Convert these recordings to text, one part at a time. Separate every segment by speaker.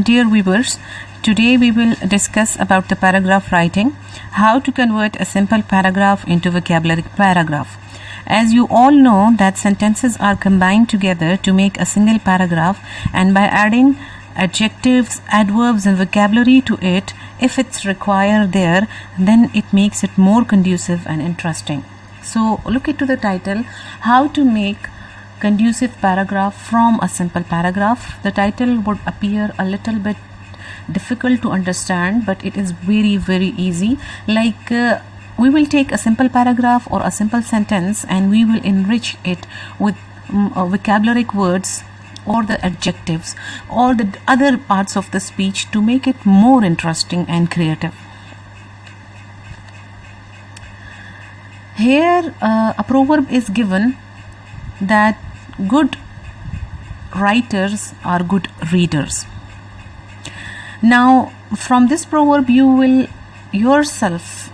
Speaker 1: Dear viewers, today we will discuss about the paragraph writing, how to convert a simple paragraph into vocabulary paragraph. As you all know that sentences are combined together to make a single paragraph, and by adding adjectives, adverbs and vocabulary to it, if it's required there, then it makes it more conducive and interesting. So look into the title, how to make conducive paragraph from a simple paragraph. The title would appear a little bit difficult to understand, but it is very easy. We will take a simple paragraph or a simple sentence and we will enrich it with vocabulary words or the adjectives or the other parts of the speech to make it more interesting and creative. Here a proverb is given that good writers are good readers. Now from this proverb you will yourself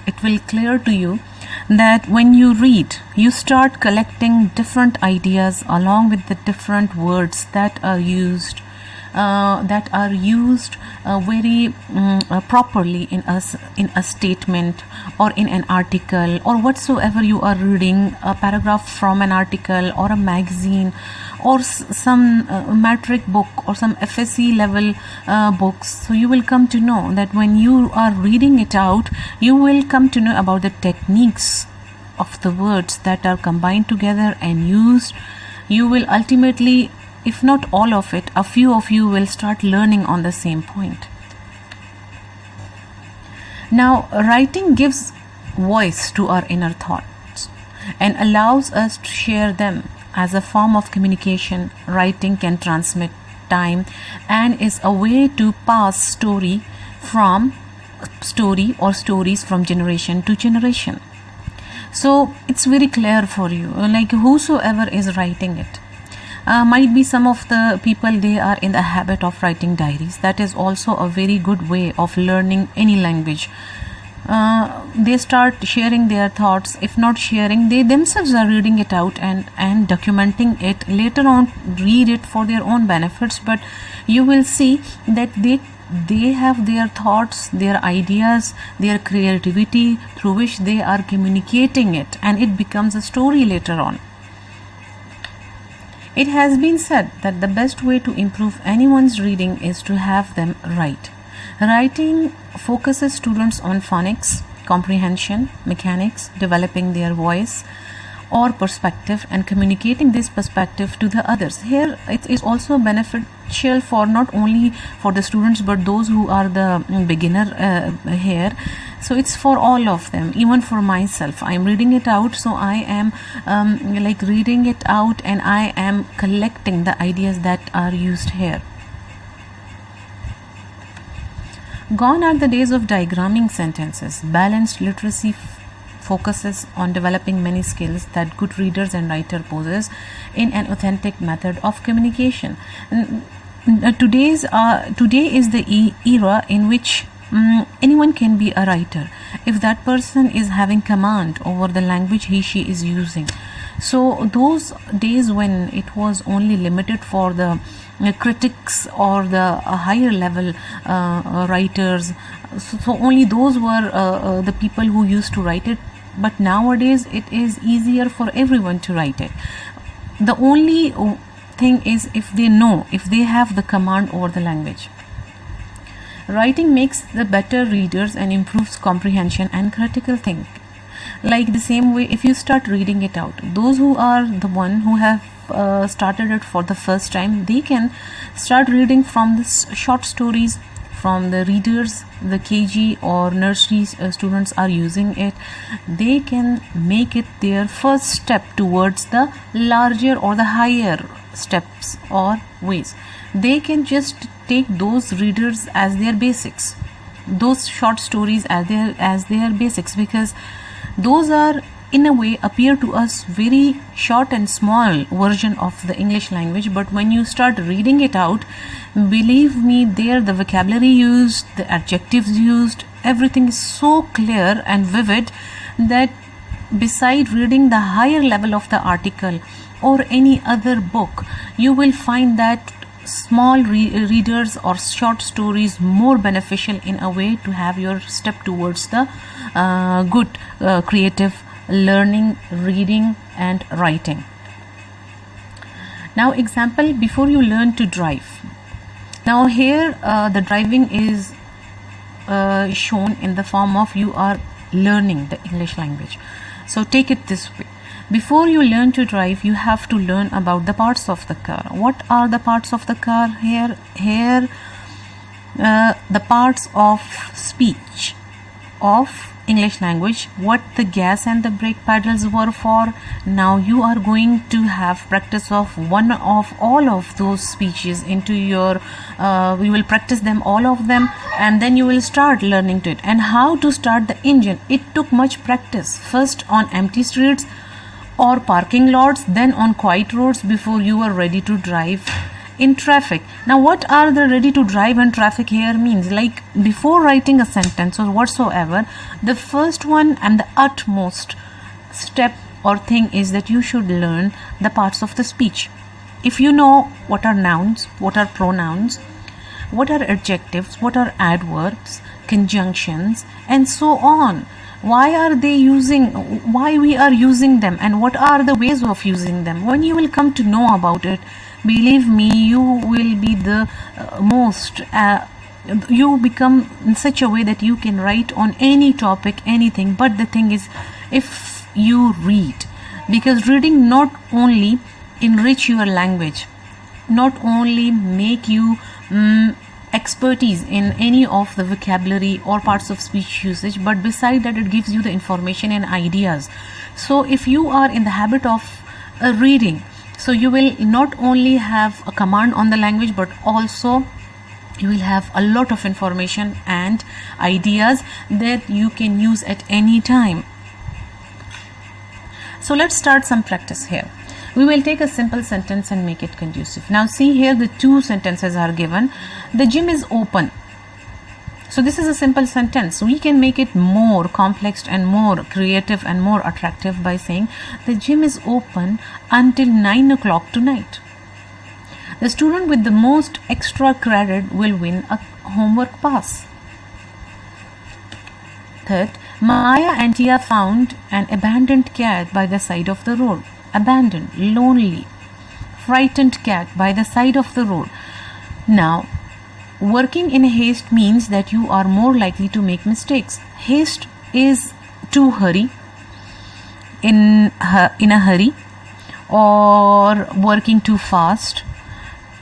Speaker 1: it will clear to you that when you read, you start collecting different ideas along with the different words that are used very properly in a statement or in an article or whatsoever you are reading, a paragraph from an article or a magazine or some metric book or some FSC level books. So you will come to know that when you are reading it out, you will come to know about the techniques of the words that are combined together and used. You will ultimately, if not all of it, a few of you will start learning on the same point. Now, writing gives voice to our inner thoughts and allows us to share them as a form of communication. Writing can transmit time and is a way to pass stories from generation to generation. So it's very clear for you, like whosoever is writing it. Might be some of the people, they are in the habit of writing diaries. That is also a very good way of learning any language. They start sharing their thoughts. If not sharing, they themselves are reading it out and documenting it. Later on, read it for their own benefits. But you will see that they have their thoughts, their ideas, their creativity through which they are communicating it, and it becomes a story later on. It has been said that the best way to improve anyone's reading is to have them write. Writing focuses students on phonics, comprehension, mechanics, developing their voice or perspective and communicating this perspective to the others. Here it is also beneficial for not only for the students but those who are the beginner here. So it's for all of them, even for myself. I'm reading it out, so I am reading it out and I am collecting the ideas that are used here. Gone are the days of diagramming sentences. Balanced literacy focuses on developing many skills that good readers and writers possess in an authentic method of communication. Today is the era in which anyone can be a writer if that person is having command over the language she is using. So those days when it was only limited for the critics or the higher level writers, so only those were the people who used to write it. But nowadays it is easier for everyone to write it. The only thing is if they have the command over the language. Writing makes the better readers and improves comprehension and critical thinking. Like the same way, if you start reading it out, those who are the one who have started it for the first time, they can start reading from the short stories from the readers. The KG or nursery students are using it. They can make it their first step towards the larger or the higher steps or ways. They can just take those readers as their basics, those short stories as their basics, because those are in a way appear to us very short and small version of the English language. But when you start reading it out, believe me, there the vocabulary used, the adjectives used, everything is so clear and vivid that beside reading the higher level of the article or any other book, you will find that small readers or short stories more beneficial in a way to have your step towards the good creative learning, reading and writing. Now example, before you learn to drive. Now here the driving is shown in the form of you are learning the English language. So take it this way. Before you learn to drive, you have to learn about the parts of the car. What are the parts of the car here? Here the parts of speech of English language, what the gas and the brake pedals were for. Now you are going to have practice of one of all of those speeches into your you will practice them, all of them, and then you will start learning to it. And how to start the engine, it took much practice, first on empty streets or parking lots, then on quiet roads, before you are ready to drive in traffic. Now what are the ready to drive in traffic here means, like before writing a sentence or whatsoever, the first one and the utmost step or thing is that you should learn the parts of the speech. If you know what are nouns, what are pronouns, what are adjectives, what are adverbs, conjunctions and so on, why are they using, why we are using them, and what are the ways of using them, when you will come to know about it, believe me, you will be the most you become in such a way that you can write on any topic, anything. But the thing is, if you read, because reading not only enrich your language, not only make you expertise in any of the vocabulary or parts of speech usage, but beside that it gives you the information and ideas. So if you are in the habit of reading, so you will not only have a command on the language, but also you will have a lot of information and ideas that you can use at any time. So let's start some practice here. We will take a simple sentence and make it conducive. Now see here, the two sentences are given. The gym is open. So this is a simple sentence. We can make it more complex and more creative and more attractive by saying the gym is open until 9 o'clock tonight. The student with the most extra credit will win a homework pass. Third, Maya and Tia found an abandoned cat by the side of the road. Abandoned, lonely, frightened cat by the side of the road. Now, working in haste means that you are more likely to make mistakes. Haste is to hurry, in a hurry, or working too fast.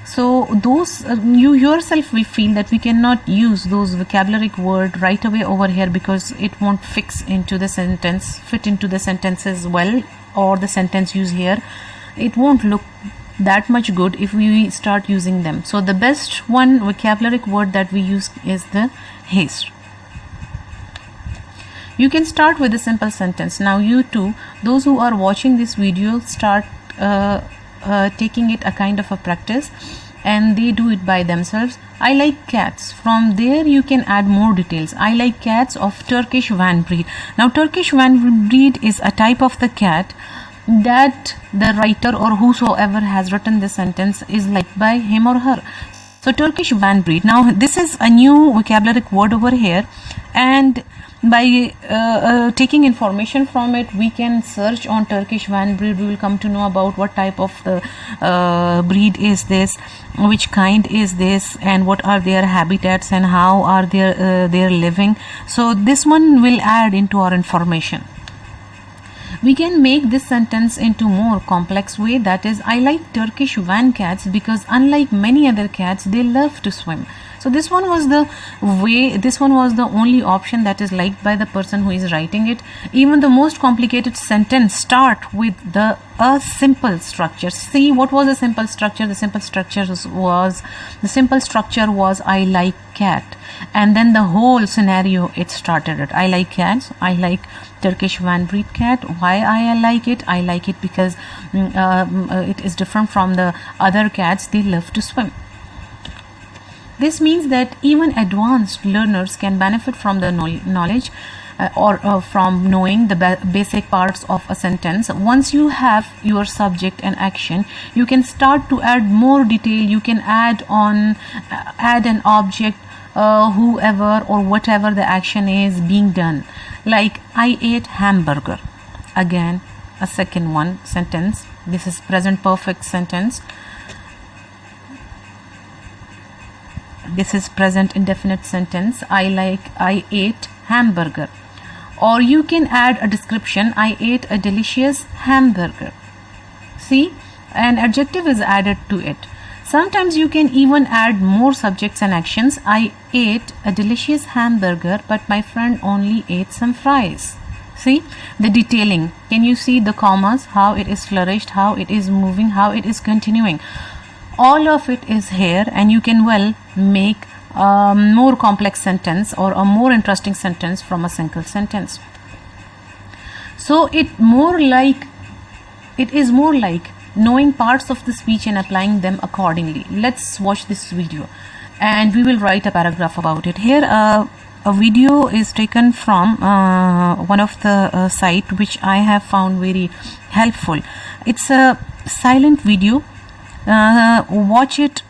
Speaker 1: So those you yourself will feel that we cannot use those vocabulary word right away over here because it won't fit into the sentences well, or the sentence use here, it won't look that much good if we start using them. So the best one vocabulary word that we use is the haste. You can start with a simple sentence. Now you too, those who are watching this video, start taking it a kind of a practice, and they do it by themselves. I like cats. From there you can add more details. I like cats of Turkish van breed. Now Turkish van breed is a type of the cat that the writer or whosoever has written this sentence is liked by him or her. So Turkish van breed. Now this is a new vocabulary word over here, and by taking information from it, we can search on Turkish van breed. We will come to know about what type of the breed is this, which kind is this, and what are their habitats and how are their living. So this one will add into our information. We can make this sentence into more complex way, that is, I like Turkish van cats because unlike many other cats, they love to swim. So this one was the way, this one was the only option that is liked by the person who is writing it. Even the most complicated sentence start with a simple structure. See, what was the simple structure? The simple structure was I like cat, and then the whole scenario it started it. I like cats. I like Turkish van breed cat. Why I like it? I like it because it is different from the other cats. They love to swim. This means that even advanced learners can benefit from the knowledge or from knowing the basic parts of a sentence. Once you have your subject and action, you can start to add more detail. You can add an object, whoever or whatever the action is being done. Like, I ate hamburger. Again, a second one sentence. This is present perfect sentence. This is present indefinite sentence. I ate hamburger. Or you can add a description. I ate a delicious hamburger. See, an adjective is added to it. Sometimes you can even add more subjects and actions. I ate a delicious hamburger, but my friend only ate some fries. See the detailing. Can you see the commas, how it is flourished, how it is moving, how it is continuing? All of it is here, and you can well make a more complex sentence or a more interesting sentence from a single sentence. So it is more like knowing parts of the speech and applying them accordingly. Let's watch this video and we will write a paragraph about it. Here a video is taken from one of the site which I have found very helpful. It's a silent video. Watch it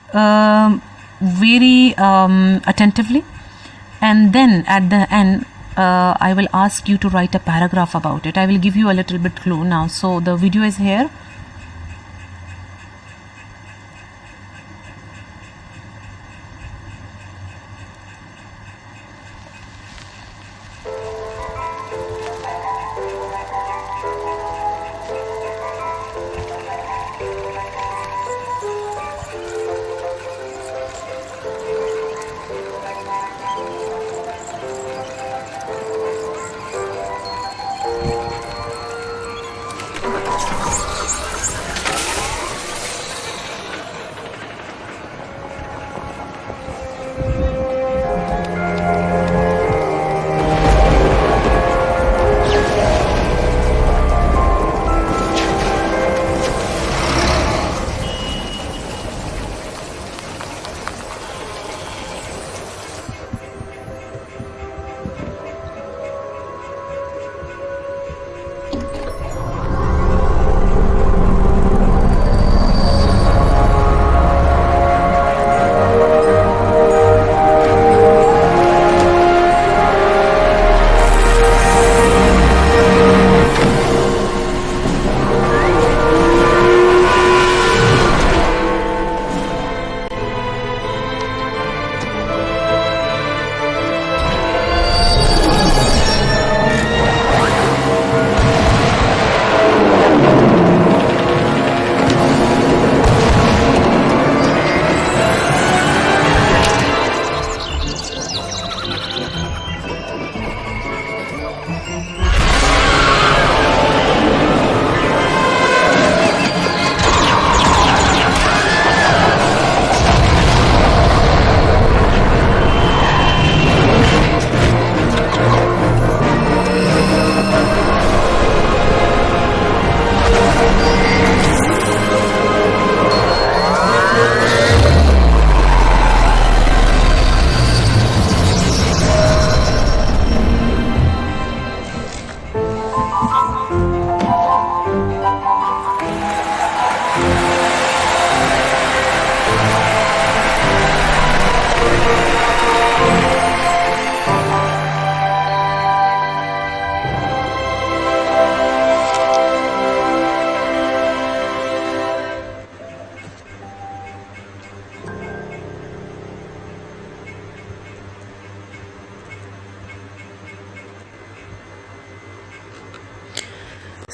Speaker 1: very attentively, and then at the end I will ask you to write a paragraph about it. I will give you a little bit clue now. So the video is here.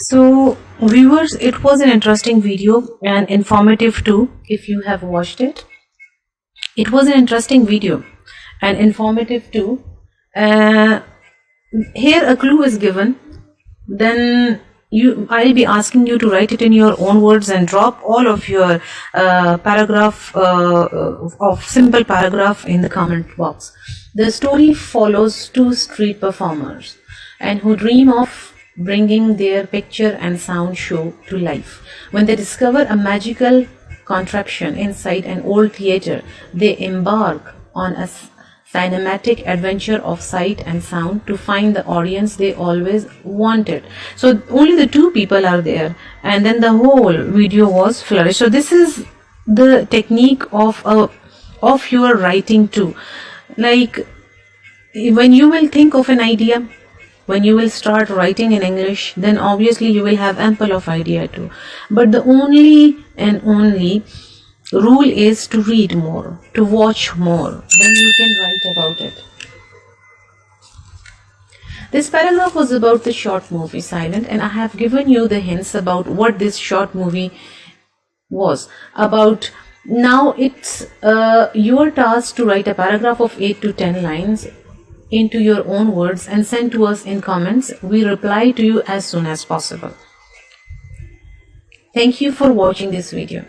Speaker 1: So viewers, it was an interesting video and informative too if you have watched it. It was an interesting video and informative too. Here a clue is given, then I'll be asking you to write it in your own words and drop all of your paragraph of simple paragraph in the comment box. The story follows two street performers and who dream of bringing their picture and sound show to life. When they discover a magical contraption inside an old theater, they embark on a cinematic adventure of sight and sound to find the audience they always wanted. So only the two people are there, and then the whole video was flourished. So this is the technique of your writing too. Like when you will think of an idea, when you will start writing in English, then obviously you will have ample of idea too. But the only and only rule is to read more, to watch more, then you can write about it. This paragraph was about the short movie Silent, and I have given you the hints about what this short movie was about. Now it's your task to write a paragraph of 8 to 10 lines into your own words and send to us in comments. We reply to you as soon as possible. Thank you for watching this video.